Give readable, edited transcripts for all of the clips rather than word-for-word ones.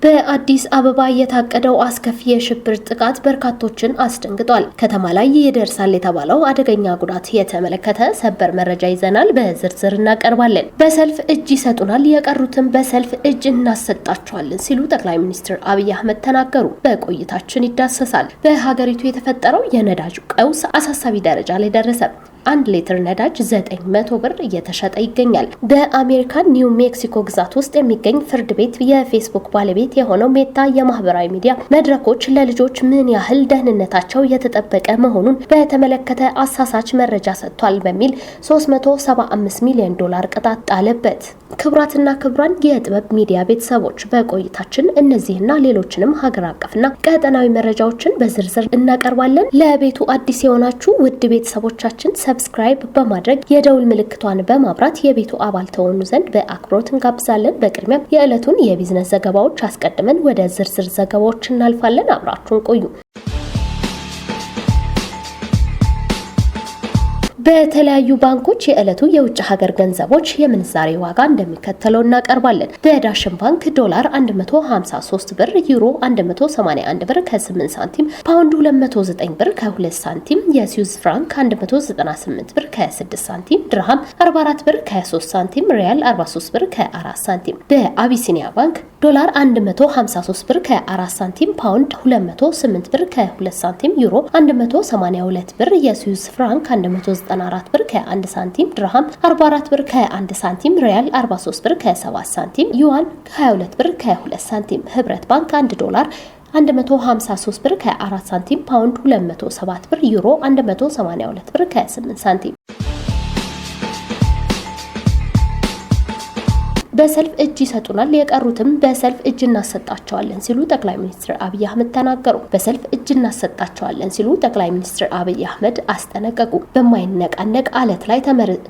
በአዲስ አበባ የታቀደው አስከፊ የሽብር ጥቃት በርካቶችን አስደንግጧል። ከተማ ላይ ይደርሳል የተባለው አደገኛ ጉዳት የተመለከተ ሰበር መረጃ ይዘናል፣ በዝርዝር እናቀርባለን። በሰልፍ እጅ ይሰጡናል፣ የቀሩትን በሰልፍ እጅ እናሰጣቸዋለን ሲሉ ጠቅላይ ሚኒስትር አብይ አህመድ ተናገሩ። በቆይታችን ይዳሰሳል። በሀገሪቱ የተፈጠረው የነዳጅ ቀውስ አሳሳቢ ደረጃ ላይ ደረሰ። 1 ሊትር ነዳጅ 900 ብር እየተሸጠ ይገኛል። በአሜሪካን ኒው ሜክሲኮ ግዛት ውስጥ የሚገኝ ፍርድ ቤት የፌስቡክ ባለቤት የሆነው ሜታ የማህበራዊ ሚዲያ መድረኮች ለልጆች ምን ያህል ደህንነታቸው የተጠበቀ መሆኑን በተመለከተ አሳሳች መረጃ ሰጥቷል በሚል $375 ሚሊዮን ቅጣት ጣለበት። ክቡራትና ክቡራን የጥበብ ሚዲያ ቤተሰቦች በቆይታችን እነዚህና ሌሎችንም ሀገር አቀፍና ቀጠናዊ መረጃዎችን በዝርዝር እናቀርባለን። ለቤቱ አዲስ የሆናችሁ ውድ ቤተሰቦቻችን ሰብስክራይብ በማድረግ የደውል ምልክቷን በማብራት የቤቱ አባል ተሆኑ ዘንድ በአክብሮት እንጋብዛለን። በቅድሚያም የዕለቱን የቢዝነስ ዘገባዎች አስቀድመን ወደ ዝርዝር ዘገባዎች እናልፋለን። አብራችሁን ቆዩ። በተለያዩ ባንኮች የዕለቱ የውጭ ሀገር ገንዘቦች የምንዛሬ ዋጋ እንደሚከተለው እናቀርባለን። በዳሽን ባንክ ዶላር 153 ብር፣ ዩሮ 181 ብር ከ8 ሳንቲም፣ ፓውንድ 209 ብር ከ2 ሳንቲም፣ የስዊዝ ፍራንክ 198 ብር ከ6 ሳንቲም፣ ድርሃም 44 ብር ከ3 ሳንቲም፣ ሪያል 43 ብር ከ4 ሳንቲም። በአቢሲኒያ ባንክ ዶላር 153 ብር ከ4 ሳንቲም፣ ፓውንድ 208 ብር ከ2 ሳንቲም፣ ዩሮ 182 ብር፣ የስዊዝ ፍራንክ 194 ብር ከ1 ሳንቲም፣ ድርሃም 44 ብር ከ1 ሳንቲም፣ ሪያል 43 ብር ከ7 ሳንቲም፣ ዩዋን 22 ብር ከ2 ሳንቲም። ህብረት ባንክ 1 ዶላር 153 ብር ከ4 ሳንቲም፣ ፓውንድ 207 ብር፣ ዩሮ 182 ብር ከ8 ሳንቲም። በሰልፍ እጅ ይሰጡናል፣ የቀሩትም በሰልፍ እጅ እናሰጣቸዋለን ሲሉ ጠቅላይ ሚኒስትር አብይ አህመድ ተናገሩ። በሰልፍ እጅ እናሰጣቸዋለን ሲሉ ጠቅላይ ሚኒስትር አብይ አህመድ አስጠነቀቁ። በማይነቃነቅ አለት ላይ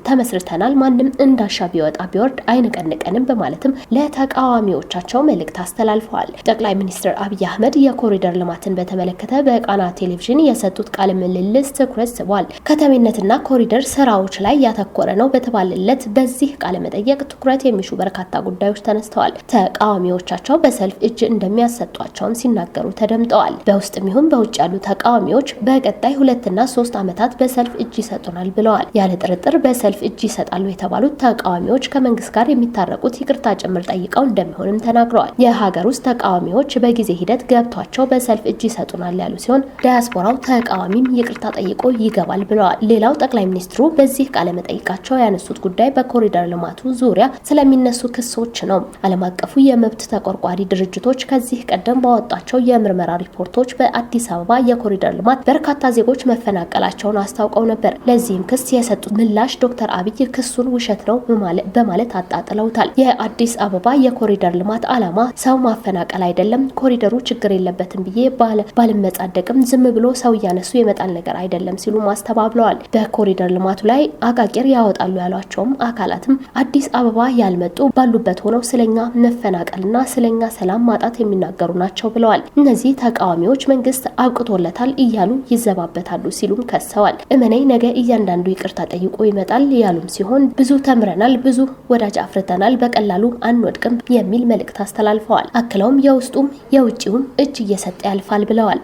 ተመስርተናል፣ ማንም እንዳሻ ቢወጣ ቢወርድ አይነቀንቀንም በማለትም ለተቃዋሚዎቻቸው መልእክት አስተላልፈዋል። ጠቅላይ ሚኒስትር አብይ አህመድ የኮሪደር ልማትን በተመለከተ በቃና ቴሌቪዥን የሰጡት ቃለ ምልልስ ትኩረት ስቧል። ከተሜነትና ኮሪደር ስራዎች ላይ ያተኮረ ነው በተባለለት በዚህ ቃለ መጠየቅ ትኩረት የሚሹ በርካታ ጉዳዮች ተነስተዋል። ተቃዋሚዎቻቸው በሰልፍ እጅ እንደሚያሰጧቸውም ሲናገሩ ተደምጠዋል። በውስጥም ይሁን በውጭ ያሉ ተቃዋሚዎች በቀጣይ 2 እና 3 ዓመታት በሰልፍ እጅ ይሰጡናል ብለዋል። ያለ ጥርጥር በሰልፍ እጅ ይሰጣሉ የተባሉት ተቃዋሚዎች ከመንግስት ጋር የሚታረቁት ይቅርታ ጭምር ጠይቀው እንደሚሆንም ተናግረዋል። የሀገር ውስጥ ተቃዋሚዎች በጊዜ ሂደት ገብቷቸው በሰልፍ እጅ ይሰጡናል ያሉ ሲሆን ዲያስፖራው ተቃዋሚም ይቅርታ ጠይቆ ይገባል ብለዋል። ሌላው ጠቅላይ ሚኒስትሩ በዚህ ቃለ መጠይቃቸው ያነሱት ጉዳይ በኮሪደር ልማቱ ዙሪያ ስለሚነሱ ክሶች ነው። ዓለም አቀፉ የመብት ተቆርቋሪ ድርጅቶች ከዚህ ቀደም ባወጣቸው የምርመራ ሪፖርቶች በአዲስ አበባ የኮሪደር ልማት በርካታ ዜጎች መፈናቀላቸውን አስታውቀው ነበር። ለዚህም ክስ የሰጡት ምላሽ ዶክተር አብይ ክሱን ውሸት ነው በማለት አጣጥለውታል። የአዲስ አበባ የኮሪደር ልማት ዓላማ ሰው ማፈናቀል አይደለም፣ ኮሪደሩ ችግር የለበትም ብዬ ባልመጻደቅም ዝም ብሎ ሰው እያነሱ የመጣል ነገር አይደለም ሲሉ ማስተባብለዋል። በኮሪደር ልማቱ ላይ አቃቂር ያወጣሉ ያሏቸውም አካላትም አዲስ አበባ ያልመጡ ባሉበት ሆነው ስለኛ መፈናቀልና ስለኛ ሰላም ማጣት የሚናገሩ ናቸው ብለዋል። እነዚህ ተቃዋሚዎች መንግስት አብቅቶለታል እያሉ ይዘባበታሉ ሲሉም ከሰዋል። እመነኝ ነገ እያንዳንዱ ይቅርታ ጠይቆ ይመጣል ያሉም ሲሆን ብዙ ተምረናል፣ ብዙ ወዳጅ አፍርተናል፣ በቀላሉ አንወድቅም የሚል መልእክት አስተላልፈዋል። አክለውም የውስጡም የውጭውም እጅ እየሰጠ ያልፋል ብለዋል።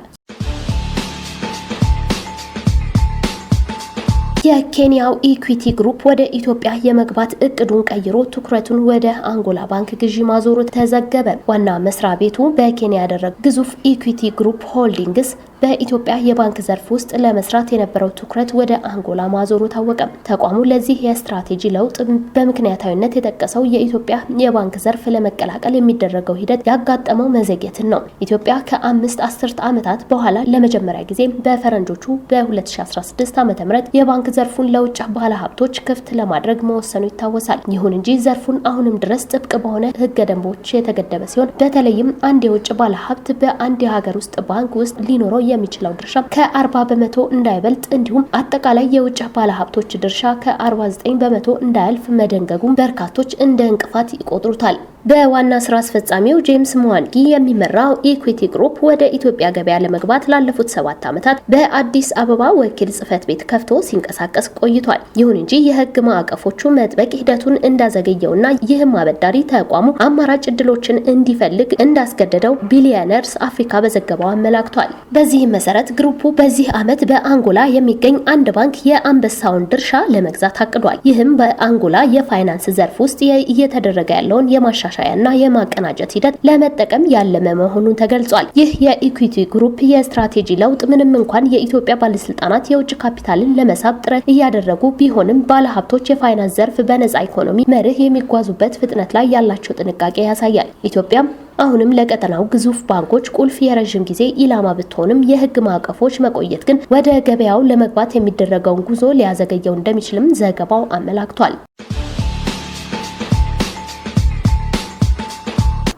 የኬንያው ኢኩዊቲ ግሩፕ ወደ ኢትዮጵያ የመግባት እቅዱን ቀይሮ ትኩረቱን ወደ አንጎላ ባንክ ግዢ ማዞሩ ተዘገበ። ዋና መስሪያ ቤቱ በኬንያ ያደረገ ግዙፍ ኢኩዊቲ ግሩፕ ሆልዲንግስ በኢትዮጵያ የባንክ ዘርፍ ውስጥ ለመስራት የነበረው ትኩረት ወደ አንጎላ ማዞሩ ታወቀ። ተቋሙ ለዚህ የስትራቴጂ ለውጥ በምክንያታዊነት የጠቀሰው የኢትዮጵያ የባንክ ዘርፍ ለመቀላቀል የሚደረገው ሂደት ያጋጠመው መዘግየትን ነው። ኢትዮጵያ ከ5 አስርት ዓመታት በኋላ ለመጀመሪያ ጊዜ በፈረንጆቹ በ2016 ዓ.ም የባንክ ዘርፉን ለውጭ ባለሀብቶች ክፍት ለማድረግ መወሰኑ ይታወሳል። ይሁን እንጂ ዘርፉን አሁንም ድረስ ጥብቅ በሆነ ህገ ደንቦች የተገደበ ሲሆን በተለይም አንድ የውጭ ባለሀብት በአንድ የሀገር ውስጥ ባንክ ውስጥ ሊኖረው የሚችለው ድርሻ ከ40 በመቶ እንዳይበልጥ እንዲሁም አጠቃላይ የውጭ ባለሀብቶች ድርሻ ከ49 በመቶ እንዳያልፍ መደንገጉን በርካቶች እንደ እንቅፋት ይቆጥሩታል። በዋና ስራ አስፈጻሚው ጄምስ ሙዋንጊ የሚመራው ኢኩዊቲ ግሩፕ ወደ ኢትዮጵያ ገበያ ለመግባት ላለፉት 7 ዓመታት በአዲስ አበባ ወኪል ጽህፈት ቤት ከፍቶ ሲንቀሳቀስ ቆይቷል። ይሁን እንጂ የህግ ማዕቀፎቹ መጥበቅ ሂደቱን እንዳዘገየውና ይህም አበዳሪ ተቋሙ አማራጭ እድሎችን እንዲፈልግ እንዳስገደደው ቢሊየነርስ አፍሪካ በዘገባው አመላክቷል። በዚህም መሰረት ግሩፑ በዚህ ዓመት በአንጎላ የሚገኝ አንድ ባንክ የአንበሳውን ድርሻ ለመግዛት አቅዷል። ይህም በአንጎላ የፋይናንስ ዘርፍ ውስጥ እየተደረገ ያለውን የማሻሻያና የማቀናጀት ሂደት ለመጠቀም ያለመ መሆኑን ተገልጿል። ይህ የኢኩዊቲ ግሩፕ የስትራቴጂ ለውጥ ምንም እንኳን የኢትዮጵያ ባለስልጣናት የውጭ ካፒታልን ለመሳብ ጥረት እያደረጉ ቢሆንም ባለሀብቶች የፋይናንስ ዘርፍ በነጻ ኢኮኖሚ መርህ የሚጓዙበት ፍጥነት ላይ ያላቸው ጥንቃቄ ያሳያል። ኢትዮጵያም አሁንም ለቀጠናው ግዙፍ ባንኮች ቁልፍ የረጅም ጊዜ ኢላማ ብትሆንም የህግ ማዕቀፎች መቆየት ግን ወደ ገበያው ለመግባት የሚደረገውን ጉዞ ሊያዘገየው እንደሚችልም ዘገባው አመላክቷል።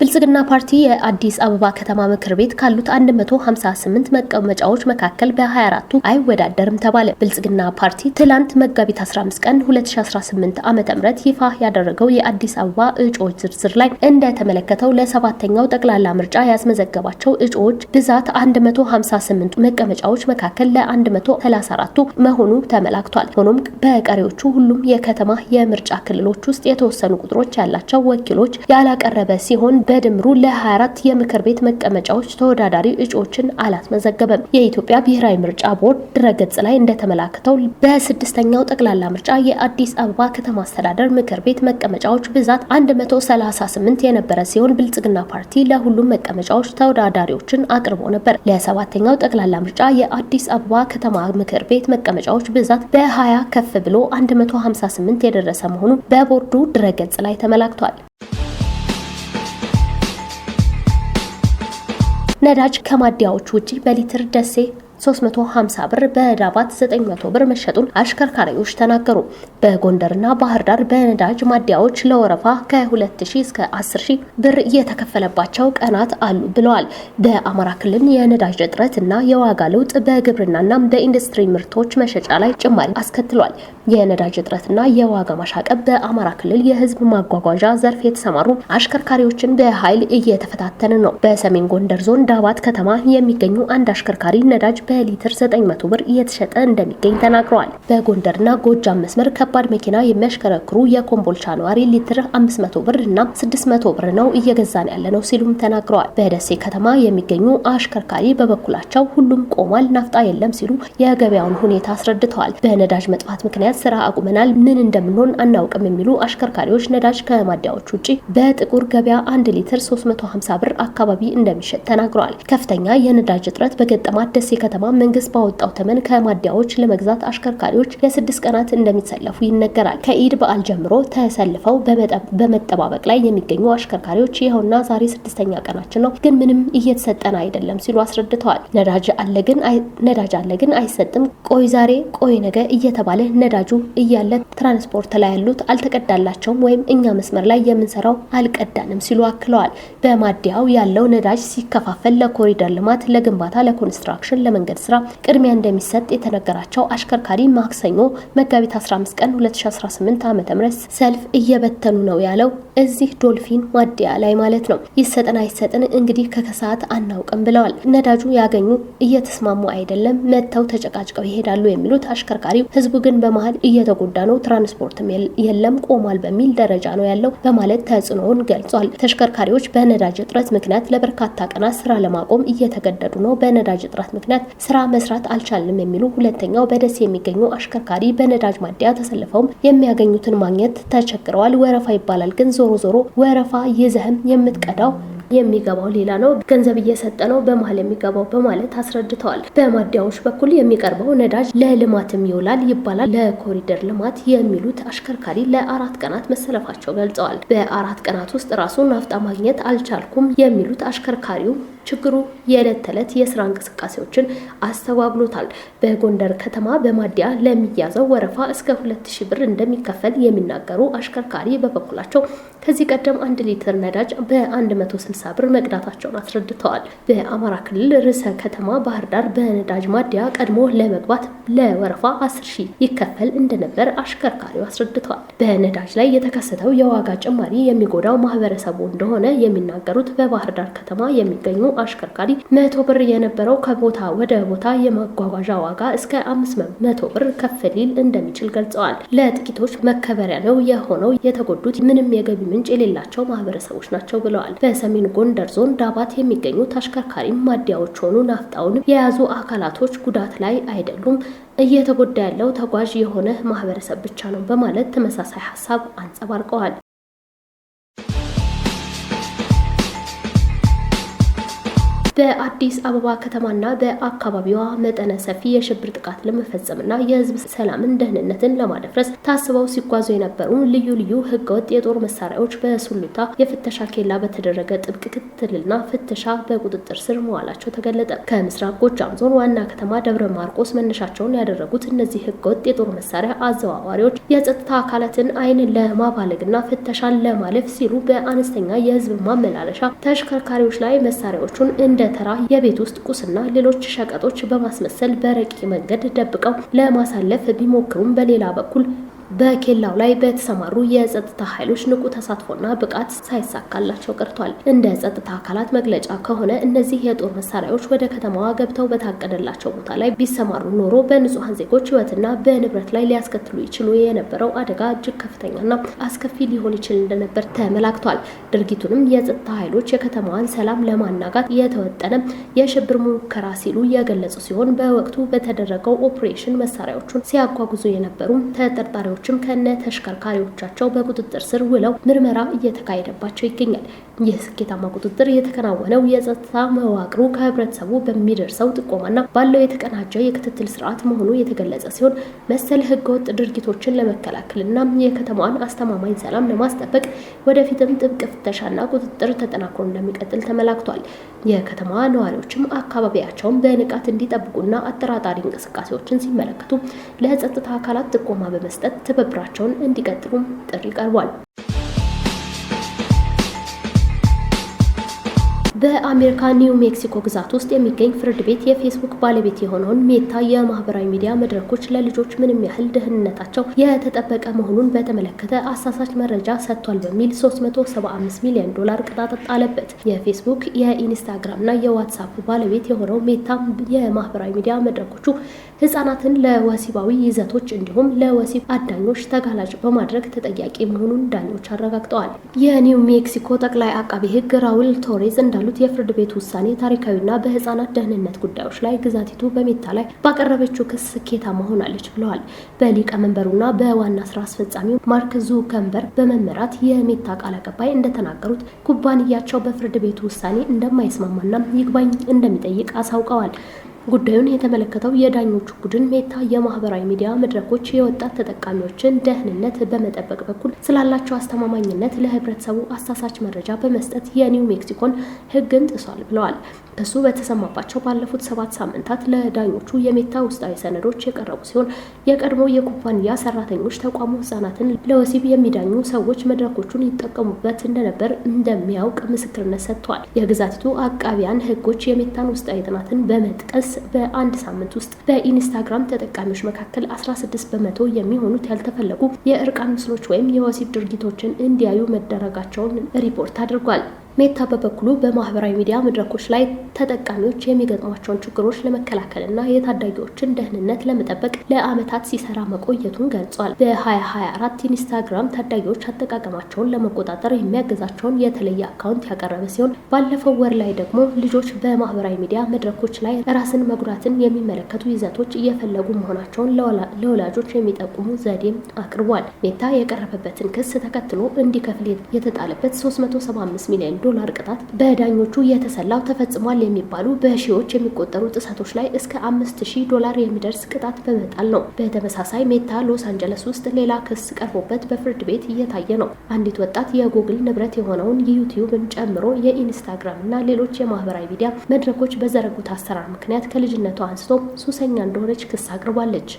ብልጽግና ፓርቲ የአዲስ አበባ ከተማ ምክር ቤት ካሉት 158 መቀመጫዎች መካከል በ24ቱ አይወዳደርም ተባለ። ብልጽግና ፓርቲ ትላንት መጋቢት 15 ቀን 2018 ዓ.ም ይፋ ያደረገው የአዲስ አበባ እጩዎች ዝርዝር ላይ እንደተመለከተው ለ7ኛው ጠቅላላ ምርጫ ያስመዘገባቸው እጩዎች ብዛት 158 መቀመጫዎች መካከል ለ134ቱ መሆኑ ተመላክቷል። ሆኖም በቀሪዎቹ ሁሉም የከተማ የምርጫ ክልሎች ውስጥ የተወሰኑ ቁጥሮች ያላቸው ወኪሎች ያላቀረበ ሲሆን በድምሩ ለ24 የምክር ቤት መቀመጫዎች ተወዳዳሪ እጩዎችን አላስመዘገበም። የኢትዮጵያ ብሔራዊ ምርጫ ቦርድ ድረገጽ ላይ እንደተመላከተው በ6ኛው ጠቅላላ ምርጫ የአዲስ አበባ ከተማ አስተዳደር ምክር ቤት መቀመጫዎች ብዛት 138 የነበረ ሲሆን ብልጽግና ፓርቲ ለሁሉም መቀመጫዎች ተወዳዳሪዎችን አቅርቦ ነበር። ለ7ኛው ጠቅላላ ምርጫ የአዲስ አበባ ከተማ ምክር ቤት መቀመጫዎች ብዛት በ20 ከፍ ብሎ 158 የደረሰ መሆኑ በቦርዱ ድረገጽ ላይ ተመላክቷል። ነዳጅ ከማደያዎች ውጪ በሊትር ደሴ 350 ብር በዳባት 900 ብር መሸጡን አሽከርካሪዎች ተናገሩ። በጎንደርና ባህር ዳር በነዳጅ ማደያዎች ለወረፋ ከ2000 እስከ 10000 ብር እየተከፈለባቸው ቀናት አሉ ብለዋል። በአማራ ክልል የነዳጅ እጥረት እና የዋጋ ለውጥ በግብርናና በኢንዱስትሪ ምርቶች መሸጫ ላይ ጭማሪ አስከትሏል። የነዳጅ እጥረትና የዋጋ ማሻቀብ በአማራ ክልል የህዝብ ማጓጓዣ ዘርፍ የተሰማሩ አሽከርካሪዎችን በኃይል እየተፈታተነ ነው። በሰሜን ጎንደር ዞን ዳባት ከተማ የሚገኙ አንድ አሽከርካሪ ነዳጅ በሊትር 900 ብር እየተሸጠ እንደሚገኝ ተናግረዋል። በጎንደርና ጎጃም መስመር ከባድ መኪና የሚያሽከረክሩ የኮምቦልቻ ነዋሪ ሊትር 500 ብር እና 600 ብር ነው እየገዛን ያለነው ሲሉም ተናግረዋል። በደሴ ከተማ የሚገኙ አሽከርካሪ በበኩላቸው ሁሉም ቆሟል፣ ናፍጣ የለም ሲሉ የገበያውን ሁኔታ አስረድተዋል። በነዳጅ መጥፋት ምክንያት ስራ አቁመናል፣ ምን እንደምንሆን አናውቅም የሚሉ አሽከርካሪዎች ነዳጅ ከማደያዎች ውጪ በጥቁር ገበያ 1 ሊትር 350 ብር አካባቢ እንደሚሸጥ ተናግረዋል። ከፍተኛ የነዳጅ እጥረት በገጠማት ደሴ ከተማ መንግስት ባወጣው ተመን ከማደያዎች ለመግዛት አሽከርካሪዎች ለ6 ቀናት እንደሚሰለፉ ይነገራል። ከኢድ በዓል ጀምሮ ተሰልፈው በመጠባበቅ ላይ የሚገኙ አሽከርካሪዎች ይኸውና ዛሬ 6ኛ ቀናችን ነው፣ ግን ምንም እየተሰጠን አይደለም ሲሉ አስረድተዋል። ነዳጅ አለ ግን አይሰጥም፣ ቆይ ዛሬ ቆይ ነገ እየተባለ ነዳጁ እያለ ትራንስፖርት ላይ ያሉት አልተቀዳላቸውም ወይም እኛ መስመር ላይ የምንሰራው አልቀዳንም ሲሉ አክለዋል። በማደያው ያለው ነዳጅ ሲከፋፈል ለኮሪደር ልማት፣ ለግንባታ፣ ለኮንስትራክሽን፣ ለመንገድ ስራ ቅድሚያ እንደሚሰጥ የተነገራቸው አሽከርካሪ ማክሰኞ መጋቢት 15 ቀን 2018 ዓ.ም ሰልፍ እየበተኑ ነው ያለው እዚህ ዶልፊን ማደያ ላይ ማለት ነው። ይሰጠን አይሰጠን እንግዲህ ከከሰዓት አናውቅም ብለዋል። ነዳጁ ያገኙ እየተስማሙ አይደለም፣ መተው ተጨቃጭቀው ይሄዳሉ የሚሉት አሽከርካሪው ህዝቡ ግን በመሃል እየተጎዳ ነው፣ ትራንስፖርትም የለም ቆሟል በሚል ደረጃ ነው ያለው በማለት ተጽዕኖውን ገልጿል። ተሽከርካሪዎች በነዳጅ እጥረት ምክንያት ለበርካታ ቀናት ስራ ለማቆም እየተገደዱ ነው። በነዳጅ እጥረት ምክንያት ስራ መስራት አልቻልንም የሚሉ ሁለተኛው በደሴ የሚገኙ አሽከርካሪ በነዳጅ ማደያ ተሰልፈው የሚያገኙትን ማግኘት ተቸግረዋል። ወረፋ ይባላል፣ ግን ዞሮ ወረፋ ይዘህም የምትቀዳው የሚገባው ሌላ ነው፣ ገንዘብ እየሰጠ ነው በመሃል የሚገባው በማለት አስረድተዋል። በማደያዎች በኩል የሚቀርበው ነዳጅ ለልማትም ይውላል ይባላል፣ ለኮሪደር ልማት የሚሉት አሽከርካሪ ለ4 ቀናት መሰለፋቸው ገልጸዋል። በ4 ቀናት ውስጥ ራሱ ናፍጣ ማግኘት አልቻልኩም የሚሉት አሽከርካሪው ችግሩ የዕለት ተዕለት የስራ እንቅስቃሴዎችን አስተጓጉሎታል። በጎንደር ከተማ በማዲያ ለሚያዘው ወረፋ እስከ 2000 ብር እንደሚከፈል የሚናገሩ አሽከርካሪ በበኩላቸው ከዚህ ቀደም 1 ሊትር ነዳጅ በ160 ብር መቅዳታቸውን አስረድተዋል። በአማራ ክልል ርዕሰ ከተማ ባህር ዳር በነዳጅ ማዲያ ቀድሞ ለመግባት ለወረፋ 10,000 ይከፈል እንደነበር አሽከርካሪው አስረድተዋል። በነዳጅ ላይ የተከሰተው የዋጋ ጭማሪ የሚጎዳው ማህበረሰቡ እንደሆነ የሚናገሩት በባህር ዳር ከተማ የሚገኙ አሽከርካሪ 100 ብር የነበረው ከቦታ ወደ ቦታ የመጓጓዣ ዋጋ እስከ 500 ብር ከፍ ሊል እንደሚችል ገልጸዋል። ለጥቂቶች መከበሪያ ነው የሆነው፣ የተጎዱት ምንም የገቢ ምንጭ የሌላቸው ማህበረሰቦች ናቸው ብለዋል። በሰሜን ጎንደር ዞን ዳባት የሚገኙት አሽከርካሪ ማዲያዎች ሆኑ ናፍጣውን የያዙ አካላቶች ጉዳት ላይ አይደሉም፣ እየተጎዳ ያለው ተጓዥ የሆነ ማህበረሰብ ብቻ ነው በማለት ተመሳሳይ ሀሳብ አንጸባርቀዋል። በአዲስ አበባ ከተማና በአካባቢዋ መጠነ ሰፊ የሽብር ጥቃት ለመፈጸምና የህዝብ ሰላምን ደህንነትን ለማደፍረስ ታስበው ሲጓዙ የነበሩ ልዩ ልዩ ህገወጥ የጦር መሳሪያዎች በሱሉልታ የፍተሻ ኬላ በተደረገ ጥብቅ ክትትልና ፍተሻ በቁጥጥር ስር መዋላቸው ተገለጠ። ከምስራቅ ጎጃም ዞን ዋና ከተማ ደብረ ማርቆስ መነሻቸውን ያደረጉት እነዚህ ህገወጥ የጦር መሳሪያ አዘዋዋሪዎች የጸጥታ አካላትን አይን ለማባለግና ፍተሻን ለማለፍ ሲሉ በአነስተኛ የህዝብ ማመላለሻ ተሽከርካሪዎች ላይ መሳሪያዎቹን እንደ ተራ የቤት ውስጥ ቁስና ሌሎች ሸቀጦች በማስመሰል በረቂቅ መንገድ ደብቀው ለማሳለፍ ቢሞክሩም በሌላ በኩል በኬላው ላይ በተሰማሩ የጸጥታ ኃይሎች ንቁ ተሳትፎና ብቃት ሳይሳካላቸው ቀርቷል። እንደ ጸጥታ አካላት መግለጫ ከሆነ እነዚህ የጦር መሳሪያዎች ወደ ከተማዋ ገብተው በታቀደላቸው ቦታ ላይ ቢሰማሩ ኖሮ በንጹሃን ዜጎች ህይወትና በንብረት ላይ ሊያስከትሉ ይችሉ የነበረው አደጋ እጅግ ከፍተኛና አስከፊ ሊሆን ይችል እንደነበር ተመላክቷል። ድርጊቱንም የጸጥታ ኃይሎች የከተማዋን ሰላም ለማናጋት የተወጠነ የሽብር ሙከራ ሲሉ የገለጹ ሲሆን በወቅቱ በተደረገው ኦፕሬሽን መሳሪያዎቹን ሲያጓጉዙ የነበሩ ተጠርጣሪዎች ከነ ተሽከርካሪዎቻቸው በቁጥጥር ስር ውለው ምርመራ እየተካሄደባቸው ይገኛል። ይህ ስኬታማ ቁጥጥር የተከናወነው የጸጥታ መዋቅሩ ከህብረተሰቡ በሚደርሰው ጥቆማና ባለው የተቀናጀ የክትትል ስርዓት መሆኑ የተገለጸ ሲሆን መሰል ህገወጥ ድርጊቶችን ለመከላከልና የከተማዋን አስተማማኝ ሰላም ለማስጠበቅ ወደፊትም ጥብቅ ፍተሻና ቁጥጥር ተጠናክሮ እንደሚቀጥል ተመላክቷል። የከተማዋ ነዋሪዎችም አካባቢያቸውን በንቃት እንዲጠብቁና አጠራጣሪ እንቅስቃሴዎችን ሲመለከቱ ለጸጥታ አካላት ጥቆማ በመስጠት ትብብራቸውን እንዲቀጥሉም ጥሪ ቀርቧል። በአሜሪካ ኒው ሜክሲኮ ግዛት ውስጥ የሚገኝ ፍርድ ቤት የፌስቡክ ባለቤት የሆነውን ሜታ የማህበራዊ ሚዲያ መድረኮች ለልጆች ምንም ያህል ደህንነታቸው የተጠበቀ መሆኑን በተመለከተ አሳሳች መረጃ ሰጥቷል በሚል $375 ሚሊዮን ቅጣት ጣለበት። የፌስቡክ የኢንስታግራምና የዋትስአፕ ባለቤት የሆነው ሜታ የማህበራዊ ሚዲያ መድረኮቹ ህጻናትን ለወሲባዊ ይዘቶች እንዲሁም ለወሲብ አዳኞች ተጋላጭ በማድረግ ተጠያቂ መሆኑን ዳኞች አረጋግጠዋል። የኒው ሜክሲኮ ጠቅላይ አቃቢ ህግ ራውል ቶሬዝ እንዳሉ የፍርድ ቤት ውሳኔ ታሪካዊና በህፃናት ደህንነት ጉዳዮች ላይ ግዛቲቱ በሜታ ላይ ባቀረበችው ክስ ስኬታማ ሆናለች ብለዋል። በሊቀመንበሩና በዋና ስራ አስፈጻሚው ማርክ ዙከንበርግ በመመራት የሜታ ቃል አቀባይ እንደተናገሩት ኩባንያቸው በፍርድ ቤቱ ውሳኔ እንደማይስማማና ይግባኝ እንደሚጠይቅ አሳውቀዋል። ጉዳዩን የተመለከተው የዳኞቹ ቡድን ሜታ የማህበራዊ ሚዲያ መድረኮች የወጣት ተጠቃሚዎችን ደህንነት በመጠበቅ በኩል ስላላቸው አስተማማኝነት ለህብረተሰቡ አሳሳች መረጃ በመስጠት የኒው ሜክሲኮን ህግን ጥሷል ብለዋል። ክሱ በተሰማባቸው ባለፉት 7 ሳምንታት ለዳኞቹ የሜታ ውስጣዊ ሰነዶች የቀረቡ ሲሆን የቀድሞ የኩባንያ ሰራተኞች ተቋሙ ህጻናትን ለወሲብ የሚዳኙ ሰዎች መድረኮቹን ይጠቀሙበት እንደነበር እንደሚያውቅ ምስክርነት ሰጥቷል። የግዛቲቱ አቃቢያን ህጎች የሜታን ውስጣዊ ጥናትን በመጥቀስ በአንድ ሳምንት ውስጥ በኢንስታግራም ተጠቃሚዎች መካከል 16% የሚሆኑት ያልተፈለጉ የእርቃን ምስሎች ወይም የወሲብ ድርጊቶችን እንዲያዩ መደረጋቸውን ሪፖርት አድርጓል። ሜታ በበኩሉ በማህበራዊ ሚዲያ መድረኮች ላይ ተጠቃሚዎች የሚገጥሟቸውን ችግሮች ለመከላከልና የታዳጊዎችን ደህንነት ለመጠበቅ ለዓመታት ሲሰራ መቆየቱን ገልጿል። በ2024 ኢንስታግራም ታዳጊዎች አጠቃቀማቸውን ለመቆጣጠር የሚያግዛቸውን የተለየ አካውንት ያቀረበ ሲሆን ባለፈው ወር ላይ ደግሞ ልጆች በማህበራዊ ሚዲያ መድረኮች ላይ ራስን መጉዳትን የሚመለከቱ ይዘቶች እየፈለጉ መሆናቸውን ለወላጆች የሚጠቁሙ ዘዴም አቅርቧል። ሜታ የቀረበበትን ክስ ተከትሎ እንዲከፍል የተጣለበት $375 ሚሊዮን ዶላር ቅጣት በዳኞቹ የተሰላው ተፈጽሟል የሚባሉ በሺዎች የሚቆጠሩ ጥሰቶች ላይ እስከ $5000 የሚደርስ ቅጣት በመጣል ነው። በተመሳሳይ ሜታ ሎስ አንጀለስ ውስጥ ሌላ ክስ ቀርቦበት በፍርድ ቤት እየታየ ነው። አንዲት ወጣት የጉግል ንብረት የሆነውን ዩቲዩብን ጨምሮ የኢንስታግራም እና ሌሎች የማህበራዊ ሚዲያ መድረኮች በዘረጉት አሰራር ምክንያት ከልጅነቷ አንስቶ ሱሰኛ እንደሆነች ክስ አቅርባለች።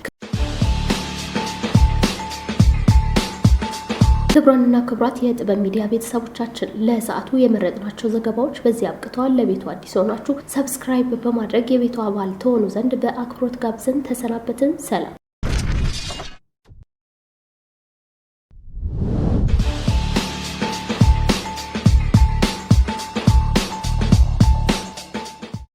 ክቡራንና ክቡራት የጥበብ ሚዲያ ቤተሰቦቻችን ለሰዓቱ የመረጥናቸው ዘገባዎች በዚህ አብቅተዋል። ለቤቱ አዲስ ሆናችሁ ሰብስክራይብ በማድረግ የቤቱ አባል ተሆኑ ዘንድ በአክብሮት ጋብዘን ተሰናበትን። ሰላም።